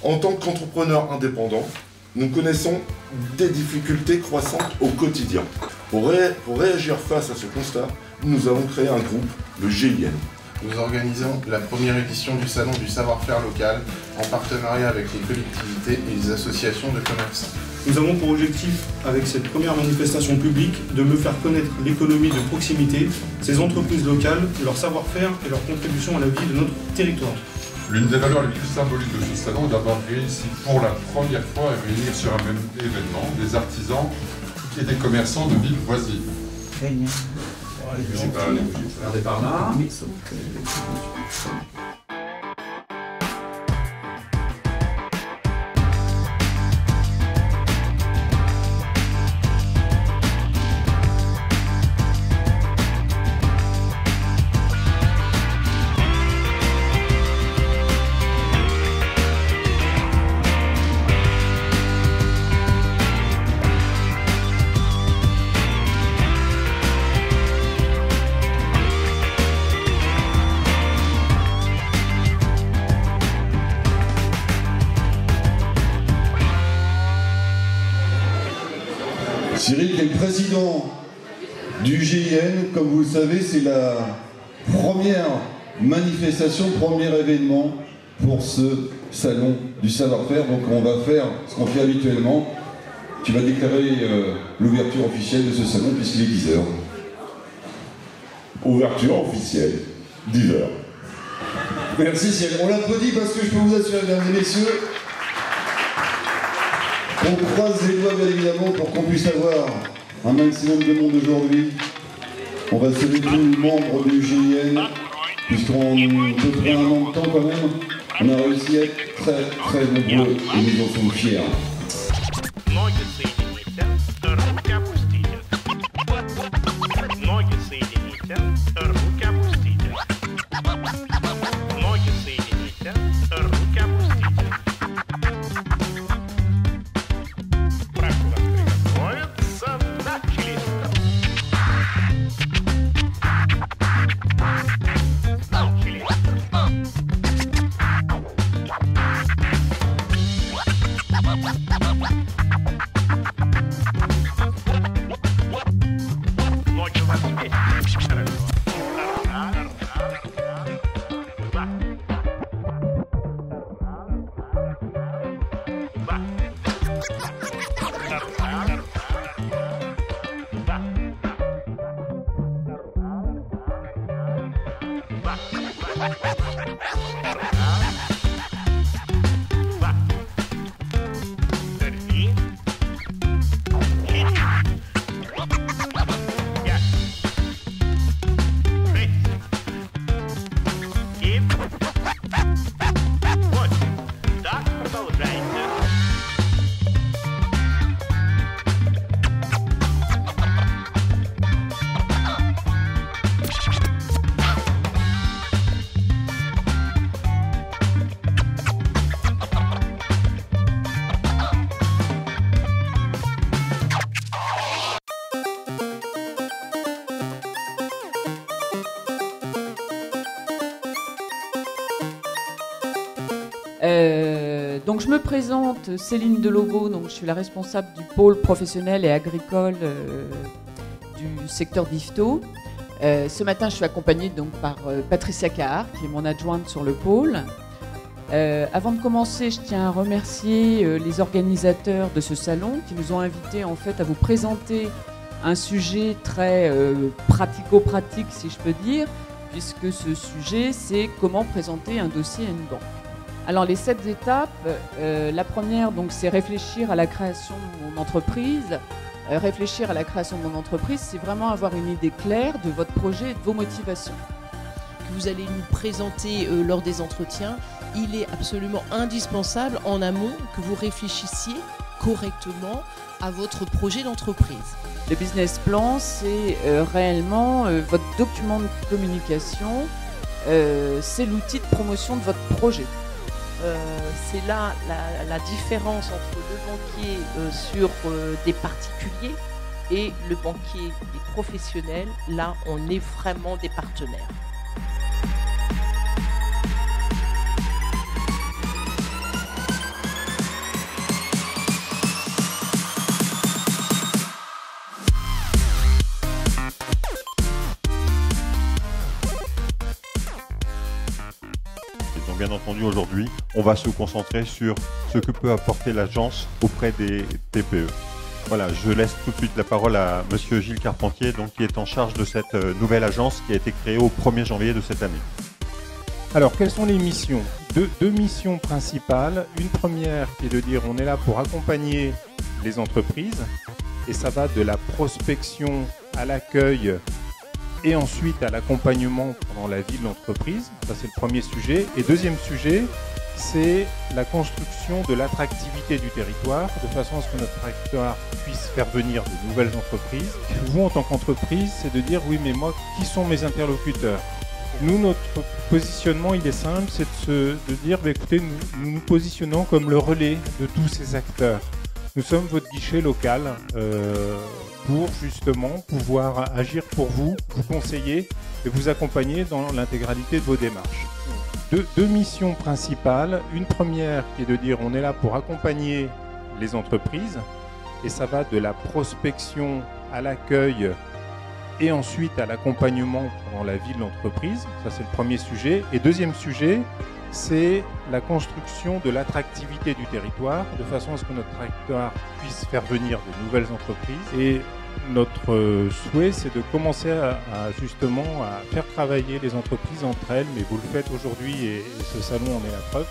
En tant qu'entrepreneurs indépendants, nous connaissons des difficultés croissantes au quotidien. Pour réagir face à ce constat, nous avons créé un groupe, le GIN. Nous organisons la première édition du Salon du savoir-faire local en partenariat avec les collectivités et les associations de commerçants. Nous avons pour objectif, avec cette première manifestation publique, de mieux faire connaître l'économie de proximité, ces entreprises locales, leur savoir-faire et leur contribution à la vie de notre territoire. L'une des valeurs les plus symboliques de ce salon est d'avoir réussi pour la première fois à réunir sur un même événement des artisans et des commerçants de villes voisines. Regardez par là. Cyril est le président du GIN. Comme vous le savez, c'est la première manifestation, premier événement pour ce salon du savoir-faire. Donc on va faire ce qu'on fait habituellement. Tu vas déclarer l'ouverture officielle de ce salon puisqu'il est 10h. Ouverture officielle, 10h. Merci Cyril. On l'applaudit parce que je peux vous assurer, mesdames et messieurs, on croise les doigts bien évidemment pour qu'on puisse avoir un maximum de monde aujourd'hui. On va saluer tous les membres du GIN, puisqu'en peu près un an de temps quand même, on a réussi à être très très nombreux et nous en sommes fiers. Donc je me présente, Céline Delobo, donc je suis la responsable du pôle professionnel et agricole du secteur d'Yvetot. Ce matin, je suis accompagnée donc par Patricia Cahar, qui est mon adjointe sur le pôle. Avant de commencer, je tiens à remercier les organisateurs de ce salon qui nous ont invités en fait à vous présenter un sujet très pratico-pratique, si je peux dire, puisque ce sujet, c'est comment présenter un dossier à une banque. Alors les 7 étapes, la première donc c'est réfléchir à la création de mon entreprise. Réfléchir à la création de mon entreprise, c'est vraiment avoir une idée claire de votre projet et de vos motivations. Que vous allez nous présenter lors des entretiens, il est absolument indispensable en amont que vous réfléchissiez correctement à votre projet d'entreprise. Le business plan, c'est réellement votre document de communication, c'est l'outil de promotion de votre projet. C'est là la différence entre le banquier sur des particuliers et le banquier des professionnels. Là, on est vraiment des partenaires. bien entendu aujourd'hui, on va se concentrer sur ce que peut apporter l'agence auprès des TPE. Voilà, je laisse tout de suite la parole à Monsieur Gilles Carpentier, donc, qui est en charge de cette nouvelle agence qui a été créée au 1er janvier de cette année. Alors, quelles sont les missions ? Deux missions principales. Une première qui est de dire on est là pour accompagner les entreprises, et ça va de la prospection à l'accueil et ensuite à l'accompagnement pendant la vie de l'entreprise. Ça, c'est le premier sujet. Et deuxième sujet, c'est la construction de l'attractivité du territoire, de façon à ce que notre territoire puisse faire venir de nouvelles entreprises. Vous, en tant qu'entreprise, c'est de dire oui, mais moi, qui sont mes interlocuteurs ? Nous, notre positionnement, il est simple, c'est de dire, écoutez, nous nous positionnons comme le relais de tous ces acteurs. Nous sommes votre guichet local pour justement pouvoir agir pour vous, vous conseiller et vous accompagner dans l'intégralité de vos démarches. Deux missions principales. Une première qui est de dire on est là pour accompagner les entreprises, et ça va de la prospection à l'accueil et ensuite à l'accompagnement pendant la vie de l'entreprise. Ça, c'est le premier sujet. Et deuxième sujet, c'est la construction de l'attractivité du territoire, de façon à ce que notre territoire puisse faire venir de nouvelles entreprises. Et notre souhait, c'est de commencer justement à faire travailler les entreprises entre elles, mais vous le faites aujourd'hui et ce salon en est la preuve.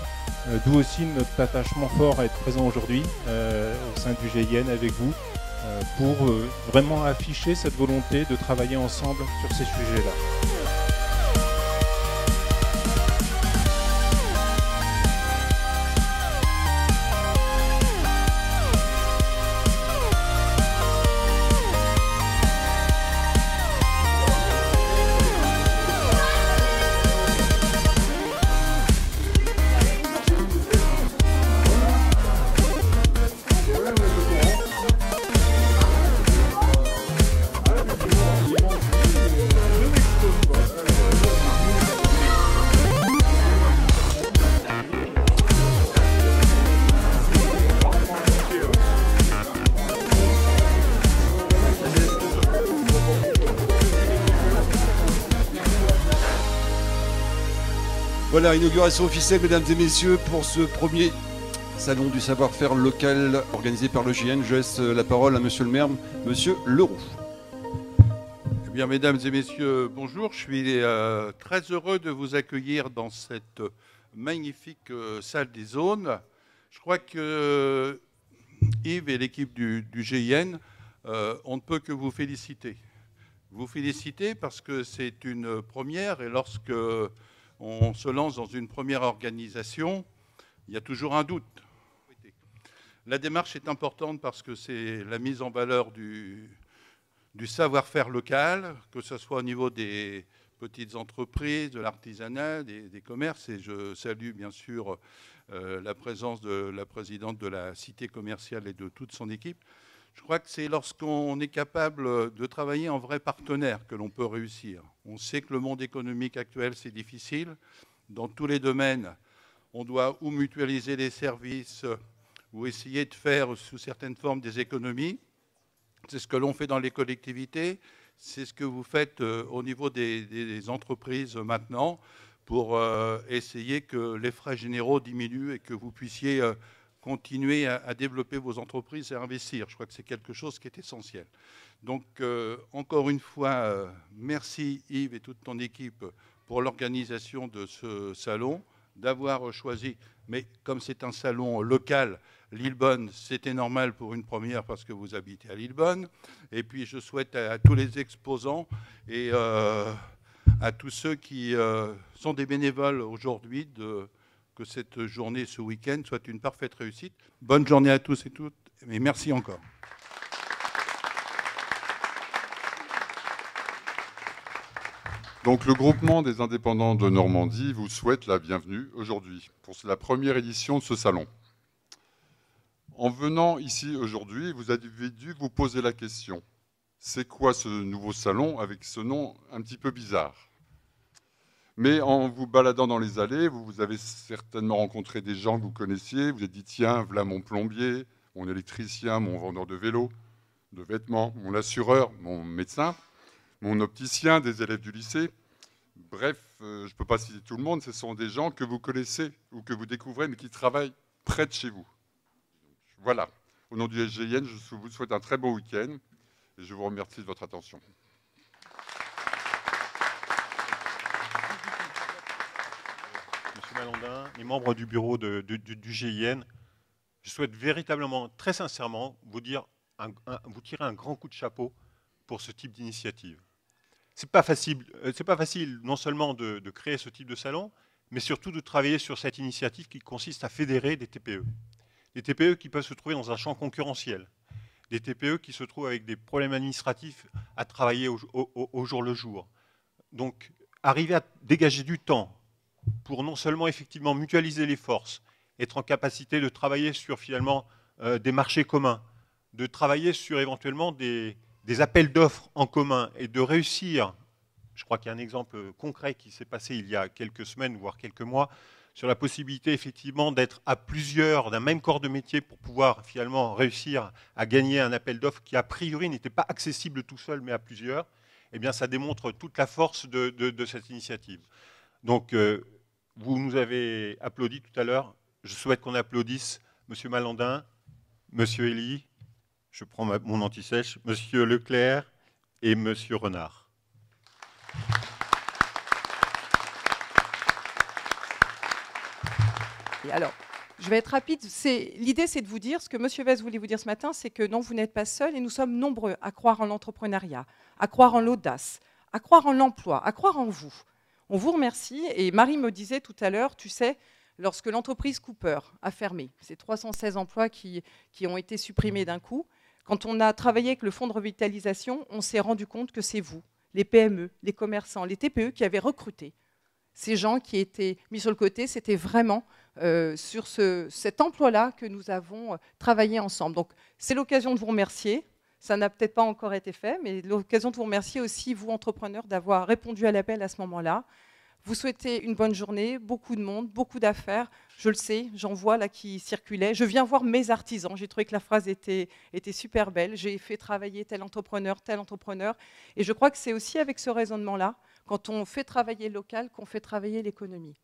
D'où aussi notre attachement fort à être présent aujourd'hui au sein du GIN avec vous, pour vraiment afficher cette volonté de travailler ensemble sur ces sujets-là. Voilà, inauguration officielle, mesdames et messieurs, pour ce premier salon du savoir-faire local organisé par le GIN. Je laisse la parole à monsieur le maire, monsieur Leroux. Eh bien, mesdames et messieurs, bonjour. Je suis très heureux de vous accueillir dans cette magnifique salle des zones. Je crois que Yves et l'équipe du GIN, on ne peut que vous féliciter. Vous féliciter parce que c'est une première, et lorsque on se lance dans une première organisation, il y a toujours un doute. La démarche est importante parce que c'est la mise en valeur du savoir-faire local, que ce soit au niveau des petites entreprises, de l'artisanat, des commerces. Et je salue bien sûr la présence de la présidente de la cité commerciale et de toute son équipe. Je crois que c'est lorsqu'on est capable de travailler en vrai partenaire que l'on peut réussir. On sait que le monde économique actuel, c'est difficile. Dans tous les domaines, on doit ou mutualiser les services ou essayer de faire sous certaines formes des économies. C'est ce que l'on fait dans les collectivités. C'est ce que vous faites au niveau des entreprises maintenant pour essayer que les frais généraux diminuent et que vous puissiez continuer à développer vos entreprises et à investir. Je crois que c'est quelque chose qui est essentiel. Donc, encore une fois, merci Yves et toute ton équipe pour l'organisation de ce salon, d'avoir choisi, mais comme c'est un salon local, Lillebonne, c'était normal pour une première parce que vous habitez à Lillebonne. Et puis, je souhaite à tous les exposants et à tous ceux qui sont des bénévoles aujourd'hui que cette journée, ce week-end, soit une parfaite réussite. Bonne journée à tous et toutes, et merci encore. Donc le groupement des indépendants de Normandie vous souhaite la bienvenue aujourd'hui pour la première édition de ce salon. En venant ici aujourd'hui, vous avez dû vous poser la question, c'est quoi ce nouveau salon avec ce nom un petit peu bizarre ? Mais en vous baladant dans les allées, vous avez certainement rencontré des gens que vous connaissiez. Vous vous êtes dit, tiens, voilà mon plombier, mon électricien, mon vendeur de vélos, de vêtements, mon assureur, mon médecin, mon opticien, des élèves du lycée. Bref, je ne peux pas citer tout le monde, ce sont des gens que vous connaissez ou que vous découvrez, mais qui travaillent près de chez vous. Voilà. Au nom du SGIN, je vous souhaite un très bon week-end et je vous remercie de votre attention. Monsieur Malandin, les membres du bureau du GIN, je souhaite véritablement, très sincèrement, vous tirer un grand coup de chapeau pour ce type d'initiative. C'est pas facile non seulement de créer ce type de salon, mais surtout de travailler sur cette initiative qui consiste à fédérer des TPE. Des TPE qui peuvent se trouver dans un champ concurrentiel. Des TPE qui se trouvent avec des problèmes administratifs à travailler au jour le jour. Donc, arriver à dégager du temps pour non seulement effectivement mutualiser les forces, être en capacité de travailler sur finalement des marchés communs, de travailler sur éventuellement des appels d'offres en commun et de réussir, je crois qu'il y a un exemple concret qui s'est passé il y a quelques semaines, voire quelques mois, sur la possibilité effectivement d'être à plusieurs d'un même corps de métier pour pouvoir finalement réussir à gagner un appel d'offres qui a priori n'était pas accessible tout seul mais à plusieurs, eh bien ça démontre toute la force de cette initiative. Donc vous nous avez applaudi tout à l'heure, je souhaite qu'on applaudisse Monsieur Malandin, Monsieur Elie, je prends mon anti-sèche, Monsieur Leclerc et Monsieur Renard. Et alors, je vais être rapide. L'idée, c'est de vous dire, ce que M. Vest voulait vous dire ce matin, c'est que non, vous n'êtes pas seul et nous sommes nombreux à croire en l'entrepreneuriat, à croire en l'audace, à croire en l'emploi, à croire en vous. On vous remercie. Et Marie me disait tout à l'heure, tu sais, lorsque l'entreprise Cooper a fermé, ces 316 emplois qui ont été supprimés d'un coup, quand on a travaillé avec le fonds de revitalisation, on s'est rendu compte que c'est vous, les PME, les commerçants, les TPE qui avaient recruté. Ces gens qui étaient mis sur le côté, c'était vraiment sur cet emploi-là que nous avons travaillé ensemble. Donc, c'est l'occasion de vous remercier. Ça n'a peut-être pas encore été fait, mais l'occasion de vous remercier aussi, vous, entrepreneurs, d'avoir répondu à l'appel à ce moment-là. Vous souhaitez une bonne journée, beaucoup de monde, beaucoup d'affaires. Je le sais, j'en vois là qui circulaient. Je viens voir mes artisans. J'ai trouvé que la phrase était super belle. J'ai fait travailler tel entrepreneur. Et je crois que c'est aussi avec ce raisonnement-là, quand on fait travailler le local, qu'on fait travailler l'économie.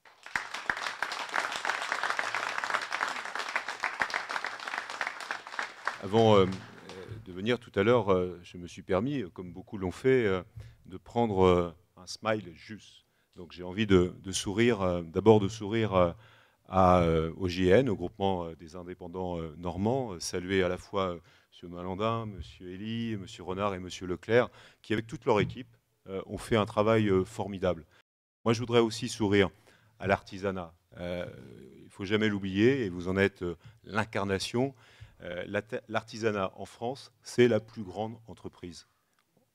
Avant de venir tout à l'heure, je me suis permis, comme beaucoup l'ont fait, de prendre un smile juste. Donc j'ai envie de sourire, d'abord de sourire au GIN, au groupement des indépendants normands, saluer à la fois M. Malandin, M. Elie, M. Renard et M. Leclerc, qui avec toute leur équipe ont fait un travail formidable. Moi je voudrais aussi sourire à l'artisanat. Il ne faut jamais l'oublier, et vous en êtes l'incarnation. L'artisanat en France, c'est la plus grande entreprise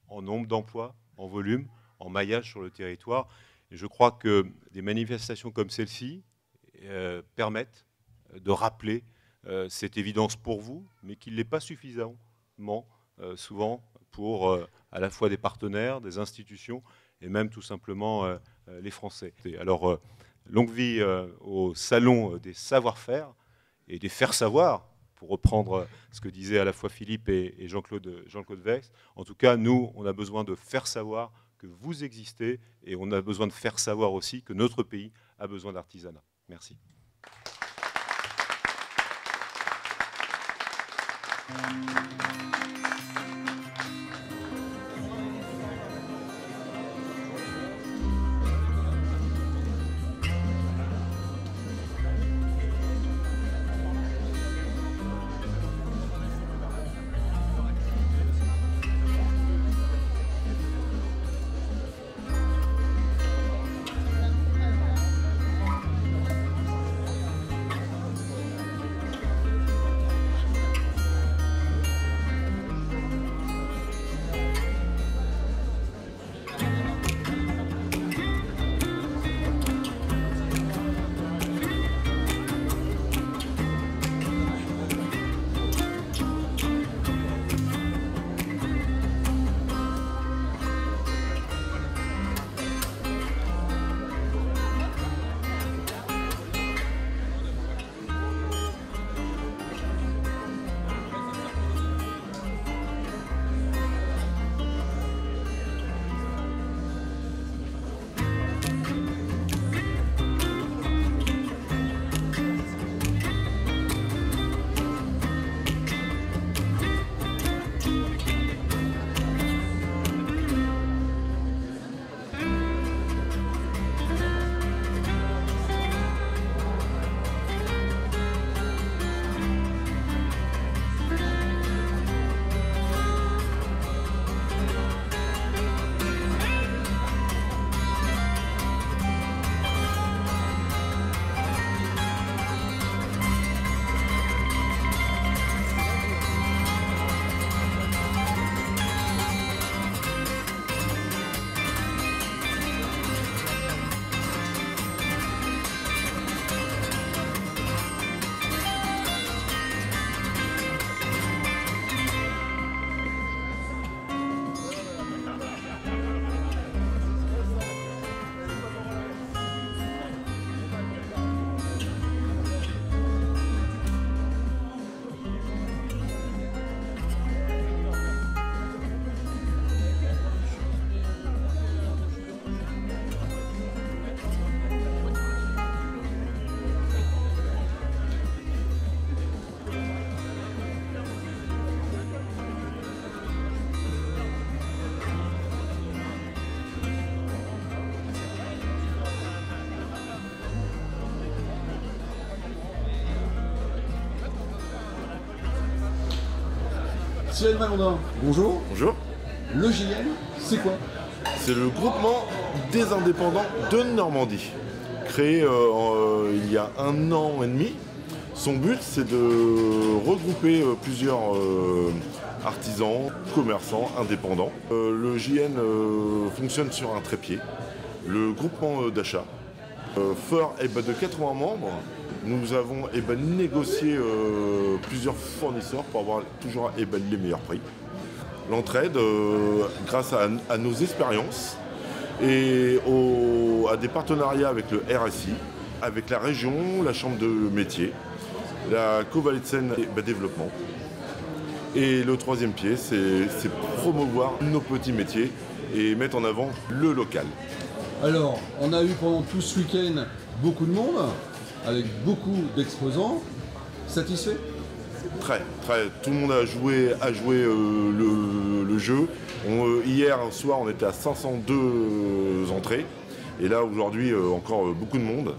en nombre d'emplois, en volume, en maillage sur le territoire. Et je crois que des manifestations comme celle-ci permettent de rappeler cette évidence pour vous, mais qu'il n'est pas suffisamment souvent pour à la fois des partenaires, des institutions et même tout simplement les Français. Alors, longue vie au salon des savoir-faire et des faire-savoir, pour reprendre ce que disaient à la fois Philippe et Jean-Claude Vest. En tout cas, nous, on a besoin de faire savoir que vous existez et on a besoin de faire savoir aussi que notre pays a besoin d'artisanat. Merci. Cyril Malandin, bonjour. Bonjour. Le JN, c'est quoi? C'est le groupement des indépendants de Normandie, créé il y a 1 an et demi. Son but, c'est de regrouper plusieurs artisans, commerçants, indépendants. Le JN fonctionne sur un trépied, le groupement d'achat. Fort de 80 membres, nous avons négocié plusieurs fournisseurs pour avoir toujours les meilleurs prix. L'entraide, grâce à nos expériences et à des partenariats avec le RSI, avec la région, la chambre de métier, la Covalescen développement. Et le troisième pied, c'est promouvoir nos petits métiers et mettre en avant le local. Alors, on a eu pendant tout ce week-end beaucoup de monde, avec beaucoup d'exposants. Satisfait? Très. Tout le monde a joué le jeu. Hier soir, on était à 502 entrées. Et là, aujourd'hui, encore beaucoup de monde.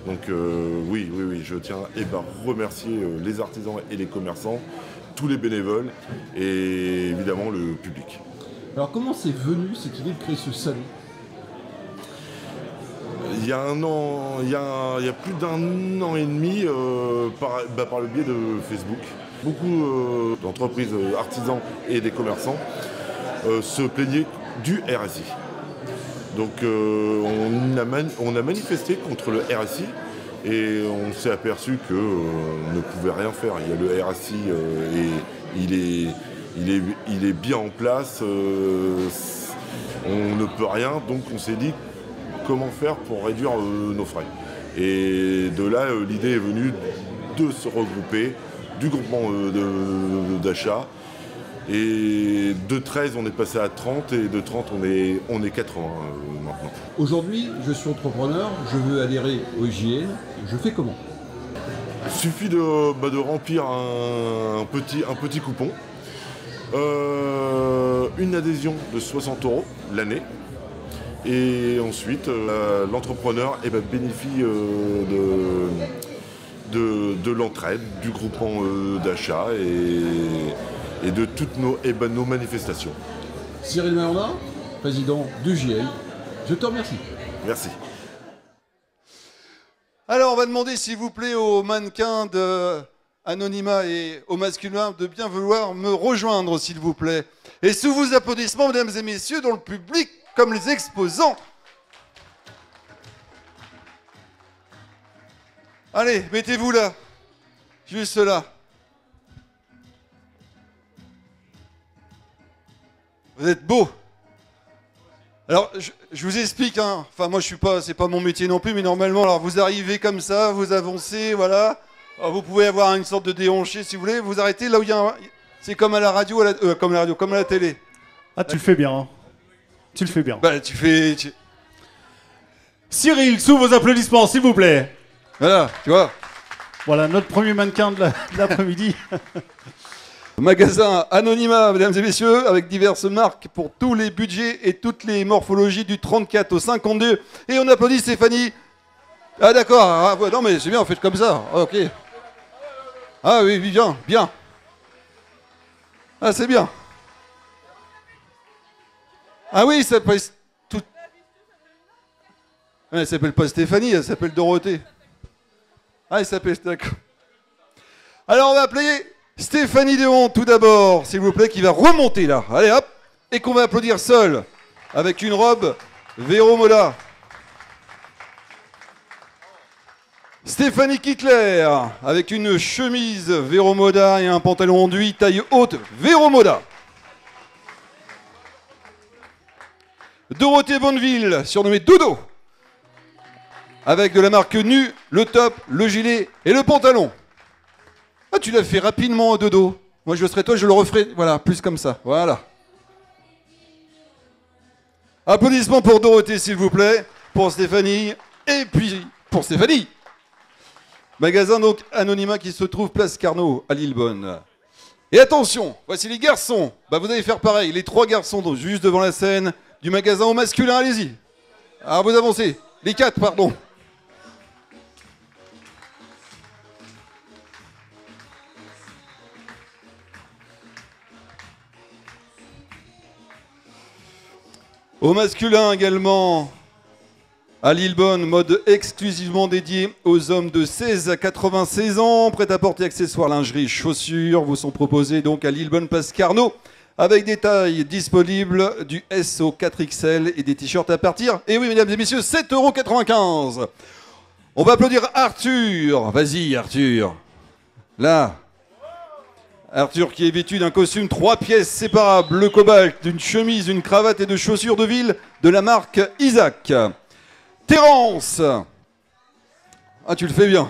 Donc oui, je tiens à remercier les artisans et les commerçants, tous les bénévoles et évidemment le public. Alors comment c'est venu cette idée de créer ce salon? Il y a plus d'1 an et demi par le biais de Facebook. Beaucoup d'entreprises, artisans et des commerçants se plaignaient du RSI. Donc on a manifesté contre le RSI et on s'est aperçu qu'on ne pouvait rien faire. Il y a le RSI et il est bien en place, on ne peut rien, donc on s'est dit comment faire pour réduire nos frais. Et de là, l'idée est venue de se regrouper, du groupement d'achat. Et de 13, on est passé à 30 et de 30, on est 80 maintenant. Aujourd'hui, je suis entrepreneur, je veux adhérer au JN, je fais comment? Il suffit de remplir un petit coupon. Une adhésion de 60 € l'année. Et ensuite, l'entrepreneur bénéficie de l'entraide, du groupement d'achat et de toutes nos manifestations. Cyril Malandin, président du JN, je te remercie. Merci. Alors on va demander s'il vous plaît aux mannequins de Anonymat et au masculin de bien vouloir me rejoindre s'il vous plaît. Et sous vos applaudissements, mesdames et messieurs, dans le public, comme les exposants. Allez, mettez-vous là. Juste là. Vous êtes beaux. Alors, je vous explique, hein. Enfin, moi, c'est pas mon métier non plus, mais normalement, alors vous arrivez comme ça, vous avancez, voilà. Alors, vous pouvez avoir une sorte de déhanché, si vous voulez. Vous arrêtez là où il y a un... C'est comme à la radio, comme à la télé. Ah, tu le fais bien. Hein. Tu le fais bien. Bah, Cyril, sous vos applaudissements, s'il vous plaît. Voilà, tu vois. Voilà, notre premier mannequin de l'après-midi. Magasin Anonymat, mesdames et messieurs, avec diverses marques pour tous les budgets et toutes les morphologies du 34 au 52. Et on applaudit Stéphanie. Ah d'accord, ah, ouais, non mais c'est bien, faites comme ça. Ah, ok. Ah oui, bien, bien. Ah c'est bien. Ah oui, ça s'appelle tout... Elle s'appelle pas Stéphanie, elle s'appelle Dorothée. Ah, elle s'appelle... D'accord. Alors on va appeler... Stéphanie Deon, tout d'abord, s'il vous plaît, qui va remonter là. Allez, hop. Et qu'on va applaudir seule, avec une robe Vero Moda. Stéphanie Kittler, avec une chemise Vero Moda et un pantalon enduit taille haute Vero Moda. Dorothée Bonneville, surnommée Dodo, avec de la marque Nu, le top, le gilet et le pantalon. Ah, tu l'as fait rapidement, Dodo. Moi, je serais toi, je le referai, voilà, plus comme ça. Voilà. Applaudissements pour Dorothée, s'il vous plaît, pour Stéphanie, et puis pour Stéphanie. Magasin, donc, Anonymat qui se trouve place Carnot, à Lillebonne. Et attention, voici les garçons. Bah, vous allez faire pareil, les 3 garçons, donc, juste devant la scène, du magasin au masculin, allez-y. Alors, vous avancez. Les 4, pardon. Au masculin également, à Lillebonne, mode exclusivement dédié aux hommes de 16 à 96 ans. Prêt-à-porter, accessoires, lingerie, chaussures vous sont proposés donc à Lillebonne, place Carnot, avec des tailles disponibles du S au 4XL et des t-shirts à partir, et oui mesdames et messieurs, 7,95 €. On va applaudir Arthur. Vas-y Arthur. Là. Arthur qui est vêtu d'un costume 3 pièces séparables, bleu cobalt, d'une chemise, d'une cravate et de chaussures de ville de la marque Isaac. Terence. Ah, tu le fais bien.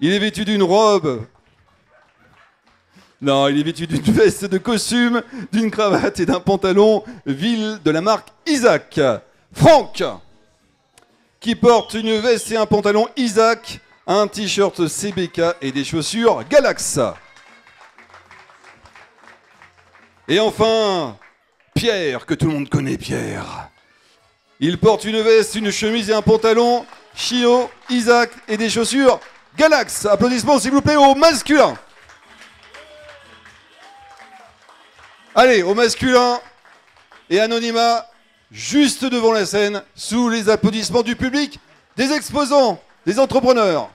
Il est vêtu d'une robe. Non, il est vêtu d'une veste de costume, d'une cravate et d'un pantalon ville de la marque Isaac. Franck, qui porte une veste et un pantalon Isaac, un t-shirt CBK et des chaussures Galax. Et enfin, Pierre, que tout le monde connaît, Pierre. Il porte une veste, une chemise et un pantalon Chino, Isaac et des chaussures Galax. Applaudissements s'il vous plaît au masculin. Allez, au masculin et anonymat, juste devant la scène, sous les applaudissements du public, des exposants, des entrepreneurs.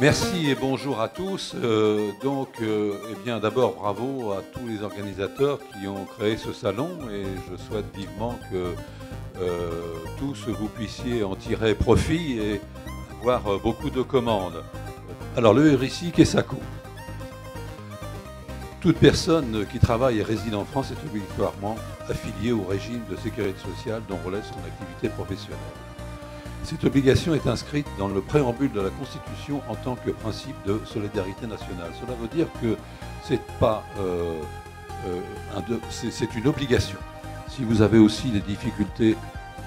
Merci et bonjour à tous. Eh bien, d'abord, bravo à tous les organisateurs qui ont créé ce salon et je souhaite vivement que tous vous puissiez en tirer profit et avoir beaucoup de commandes. Alors, le RSI Kessaco. Toute personne qui travaille et réside en France est obligatoirement affiliée au régime de sécurité sociale dont relève son activité professionnelle. Cette obligation est inscrite dans le préambule de la Constitution en tant que principe de solidarité nationale. Cela veut dire que c'est pas c'est une obligation. Si vous avez aussi des difficultés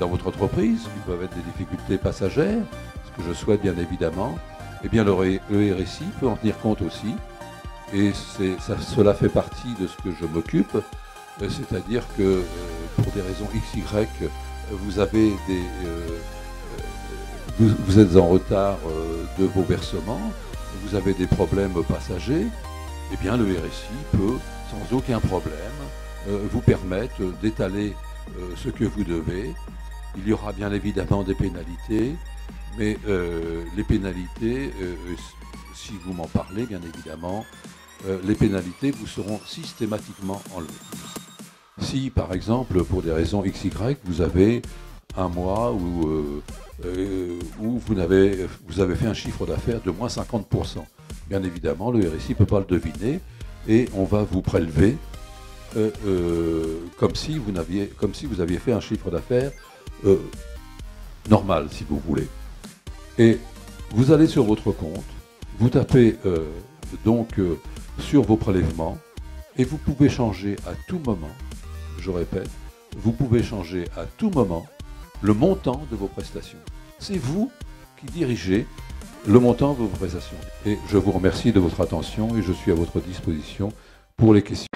dans votre entreprise, qui peuvent être des difficultés passagères, ce que je souhaite bien évidemment, eh bien le RSI peut en tenir compte aussi. Et cela fait partie de ce que je m'occupe, c'est-à-dire que pour des raisons XY, vous avez des... Vous êtes en retard de vos versements, vous avez des problèmes passagers, eh bien le RSI peut, sans aucun problème, vous permettre d'étaler ce que vous devez. Il y aura bien évidemment des pénalités, mais les pénalités, si vous m'en parlez bien évidemment, les pénalités vous seront systématiquement enlevées. Si par exemple, pour des raisons XY, vous avez un mois où vous avez fait un chiffre d'affaires de moins 50%. Bien évidemment, le RSI ne peut pas le deviner et on va vous prélever comme si vous aviez fait un chiffre d'affaires normal, si vous voulez. Et vous allez sur votre compte, vous tapez sur vos prélèvements et vous pouvez changer à tout moment, je répète, vous pouvez changer à tout moment le montant de vos prestations. C'est vous qui dirigez le montant de vos prestations. Et je vous remercie de votre attention et je suis à votre disposition pour les questions.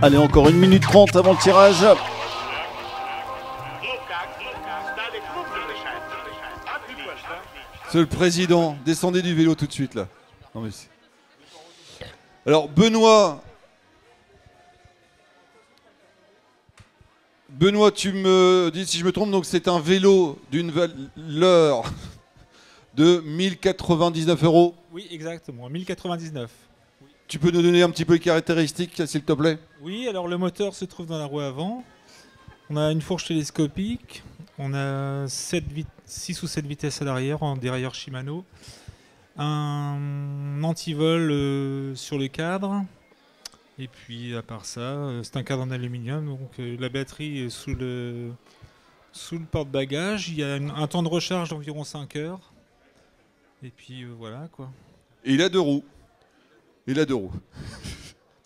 Allez, encore 1 minute 30 avant le tirage. C'est le président. Descendez du vélo tout de suite là. Non, mais alors Benoît, tu me dis si je me trompe, donc c'est un vélo d'une valeur de 1099 €. Oui, exactement, 1099. Tu peux nous donner un petit peu les caractéristiques, s'il te plaît? Oui, alors le moteur se trouve dans la roue avant. On a une fourche télescopique. On a 6 ou 7 vitesses à l'arrière, en dérailleur Shimano. Un antivol sur le cadre. Et puis, à part ça, c'est un cadre en aluminium. Donc, la batterie est sous le porte-bagages. Il y a un temps de recharge d'environ 5 heures. Et puis, voilà, quoi. Et il a 2 roues.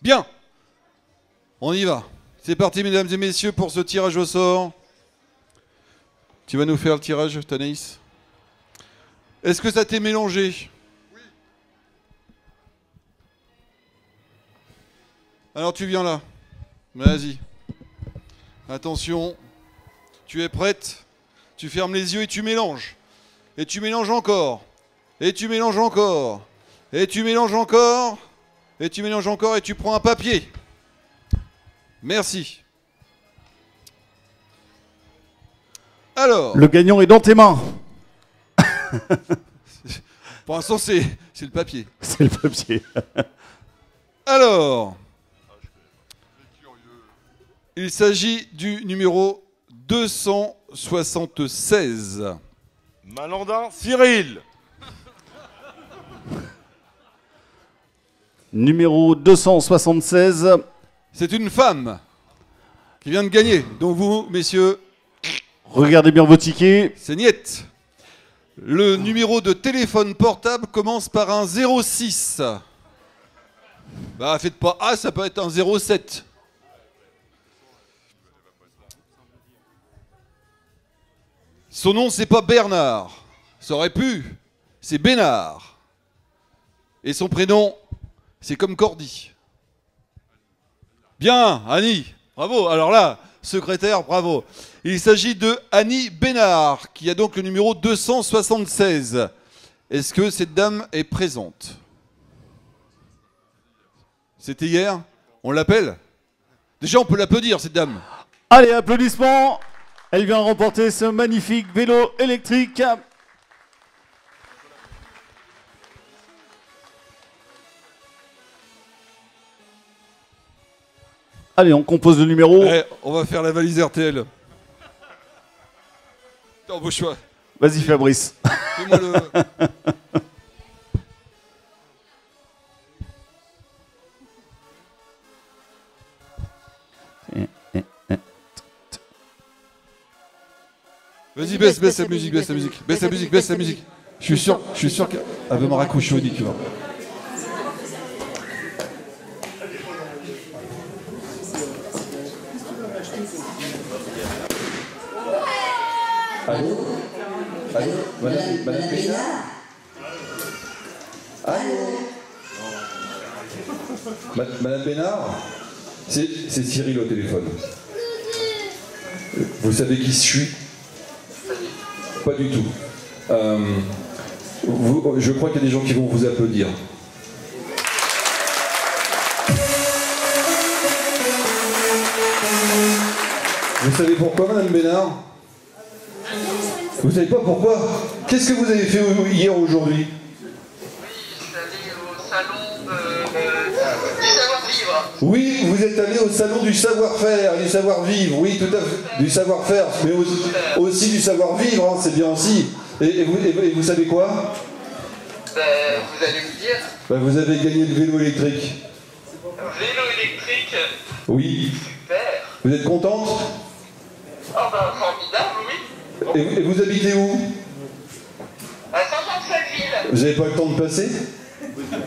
Bien. On y va. C'est parti, mesdames et messieurs, pour ce tirage au sort. Tu vas nous faire le tirage, Tanaïs? Est-ce que ça t'est mélangé? Oui. Alors tu viens là. Vas-y. Attention. Tu es prête? Tu fermes les yeux et tu mélanges. Et tu mélanges encore. Et tu mélanges encore. Et tu mélanges encore. Et tu mélanges encore et tu prends un papier. Merci. Alors. Le gagnant est dans tes mains. Pour l'instant, c'est le papier. C'est le papier. Alors. Il s'agit du numéro 276. Malandin Cyril. Numéro 276. C'est une femme qui vient de gagner. Donc vous, messieurs... Regardez bien vos tickets. C'est niet. Le numéro de téléphone portable commence par un 06. Bah, faites pas A, ça peut être un 07. Son nom, c'est pas Bernard. Ça aurait pu. C'est Bénard. Et son prénom, c'est comme Cordy. Bien, Annie. Bravo. Alors là, secrétaire, bravo. Il s'agit de Annie Bénard, qui a donc le numéro 276. Est-ce que cette dame est présente? C'était hier? On l'appelle? Déjà, on peut l'applaudir, cette dame. Allez, applaudissements. Elle vient remporter ce magnifique vélo électrique. Allez, on compose le numéro. Allez, on va faire la valise RTL. Embauche-toi. Vas-y, Fabrice. Fais-moi le... Vas-y, baisse la musique, baisse la musique. Baisse la musique, baisse la musique. Je suis sûr qu'elle va me raccrocher au nid, tu vois. Allô? Allô? Madame Bénard? Allô? Madame Bénard? C'est Cyril au téléphone. Vous savez qui je suis? Pas du tout. Je crois qu'il y a des gens qui vont vous applaudir. Vous savez pourquoi, Madame Bénard? Vous savez pas pourquoi? Qu'est-ce que vous avez fait hier, aujourd'hui? Oui, vous êtes allé au salon du savoir-faire, du savoir-vivre, oui, tout à fait, du savoir-faire, mais aussi du savoir-vivre, hein, c'est bien aussi. Et vous savez quoi? Vous allez me dire. Vous avez gagné le vélo électrique. Vélo électrique? Oui. Super. Vous êtes contente? Oh bah formidable, oui. Et vous habitez où? À Saint-Jean-de-Sainte-Ville. Vous n'avez pas le temps de passer?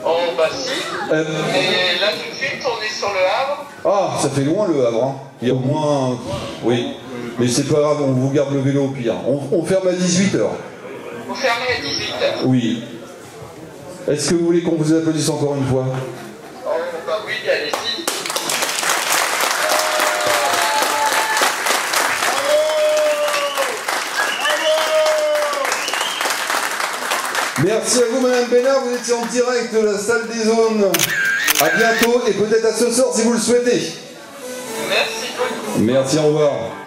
Oh bah si. Et là tout de suite on est sur le Havre. Ah, ça fait loin le Havre, hein. Il y a au moins... Oui. Mais c'est pas grave, on vous garde le vélo au pire. On ferme à 18h. Vous fermez à 18h. Oui. Est-ce que vous voulez qu'on vous applaudisse encore une fois? Oh bah oui, allez-y. Merci à vous, Madame Bénard. Vous étiez en direct de la salle des zones. À bientôt et peut-être à ce soir si vous le souhaitez. Merci beaucoup. Merci, au revoir.